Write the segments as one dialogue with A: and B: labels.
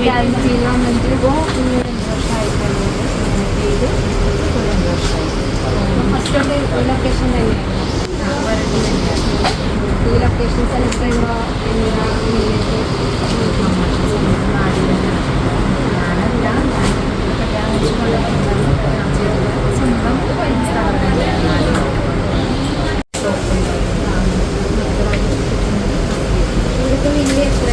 A: ക്യാരറ്റിയിൽ വന്നിട്ട് ഇപ്പോൾ 2 വർഷമായിട്ടുള്ളത് ചെയ്ത് 2 വർഷമായി. ഫസ്റ്റ് തൊട്ട് ലൊക്കേഷൻ തന്നെയായിരുന്നു. ഈ ലൊക്കേഷൻ സെലക്ട് ചെയ്യുമ്പോൾ സ്വന്തം ഇവിടുത്തെ വലിയ എത്ര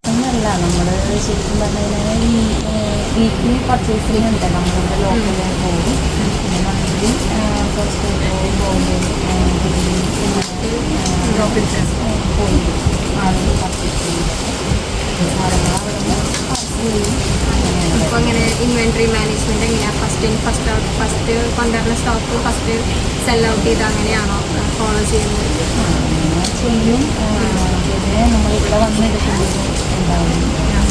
B: ഒന്നല്ല, നമ്മൾ ശരിക്കും പറഞ്ഞു കഴിഞ്ഞാൽ വീക്ക്ലി പർച്ചേസിങ് ഉണ്ട്. നമ്മളുടെ ലോക്കലിൽ പോകും, പിന്നെ മന്ത്ലി കുറച്ച് പോകും പോയി ആളുകൾ പർച്ചേസ് ചെയ്യും.
A: ഇപ്പോൾ ഇങ്ങനെ ഇൻവെൻട്രി മാനേജ്മെൻറ്റ് എങ്ങനെയാണ്? ഫസ്റ്റ് കൊണ്ടുവരുന്ന സ്റ്റോക്ക് ഫസ്റ്റ് സെൽ ഔട്ട് ചെയ്ത് അങ്ങനെയാണോ ഫോളോ ചെയ്യുന്നത്?
B: ചെയ്യും. പിന്നെ നമ്മളിവിടെ വന്ന് എടുക്കുന്നത് ഉണ്ടാവും,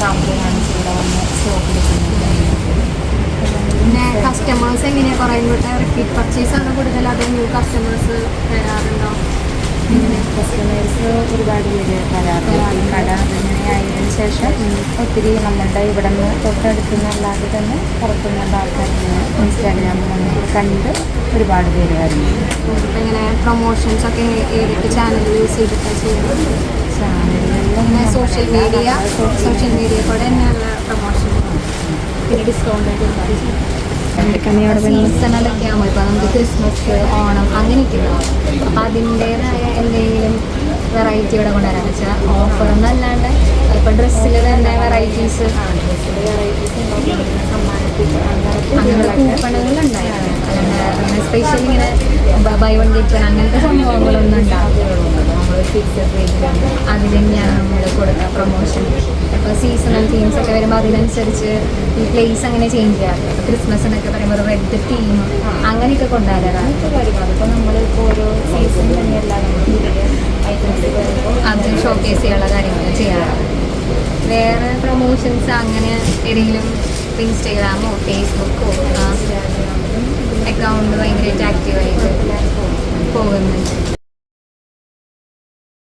B: സാമ്പിൾ കാണിച്ച് ഇവിടെ വന്ന് സ്റ്റോക്ക് എടുക്കുന്നത്.
A: പിന്നെ കസ്റ്റമേഴ്സ് എങ്ങനെയാണ് പറയുമ്പോഴത്തെ റിപ്പീറ്റ് പർച്ചേസാണ് കൂടുതൽ, അതോ ന്യൂ കസ്റ്റമേഴ്സ് വരാറുണ്ടോ?
B: കസ്റ്റമേഴ്സ് ഒരുപാട് പേര് വരാറുണ്ട്. കട അങ്ങനെ ആയതിനു ശേഷം ഒത്തിരി നമ്മളുടെ ഇവിടെ നിന്ന് തൊട്ടടുത്തുനിന്നല്ലാതെ തന്നെ പുറത്തുനിന്നുള്ള ആൾക്കാർ ഇൻസ്റ്റാഗ്രാമിൽ കണ്ട് ഒരുപാട് പേര് വരുന്നുണ്ട്.
A: ഇപ്പം ഇങ്ങനെ പ്രൊമോഷൻസ് ഒക്കെ ഏതൊക്കെ ചാനൽ യൂസ് ചെയ്തിട്ടാണ് ചെയ്യുന്നത്?
B: ചാനലുകളിൽ
A: സോഷ്യൽ മീഡിയ കൂടെ തന്നെയുള്ള പ്രൊമോഷൻ, പിന്നെ ഡിസ്കൗണ്ട് സീസണലൊക്കെ ആകുമ്പോൾ ഇപ്പോൾ നമുക്ക് ക്രിസ്മസ്, ഓണം അങ്ങനെയൊക്കെ ഉണ്ടാവും. അപ്പം അതിൻ്റേതായ എന്തെങ്കിലും വെറൈറ്റി ഇവിടെ കൊണ്ടുവരാന്ന് വെച്ചാൽ ഓഫറൊന്നല്ലാണ്ട് ഇപ്പോൾ ഡ്രസ്സിൽ തന്നെ വെറൈറ്റീസ് അങ്ങനത്തെ കൂപ്പണുകളുണ്ടായിരുന്നു. അല്ലാണ്ട് സ്പെഷ്യൽ ഇങ്ങനെ ബൈ വൺ ഗെറ്റ് വൺ അങ്ങനത്തെ സംഭവങ്ങളൊന്നും ഉണ്ടാകുകയുള്ളൂ. നമ്മൾ ഫിക്സഡ് റേറ്റിലാണ് അതിൽ തന്നെയാണ് നമ്മൾ കൊടുക്കുക പ്രൊമോഷൻ. ഇപ്പോൾ സീസണൽ തീംസ് ഒക്കെ വരുമ്പോൾ അതിനനുസരിച്ച് ഈ പ്ലേസ് അങ്ങനെ ചേഞ്ച് ചെയ്യാറില്ല. ഇപ്പോൾ ക്രിസ്മസ് എന്നൊക്കെ പറയുമ്പോൾ ഒരു റെഡ് തീം അങ്ങനെയൊക്കെ കൊണ്ടുവരാറാണ്.
B: അതിപ്പോൾ നമ്മളിപ്പോൾ ഓരോ സീസൺ തന്നെയല്ല, നമ്മൾ പുതിയ ഐറ്റംസ് വരുമ്പോൾ
A: അത് ഷോക്കേസ് ചെയ്യാനുള്ള കാര്യങ്ങൾ ചെയ്യാറാണ്. വേറെ പ്രൊമോഷൻസ് അങ്ങനെ ഏതെങ്കിലും ഇൻസ്റ്റഗ്രാമോ ഫേസ്ബുക്കോ അക്കൗണ്ട് ഭയങ്കരമായിട്ട് ആക്റ്റീവായിട്ട് പോകുന്നുണ്ട്?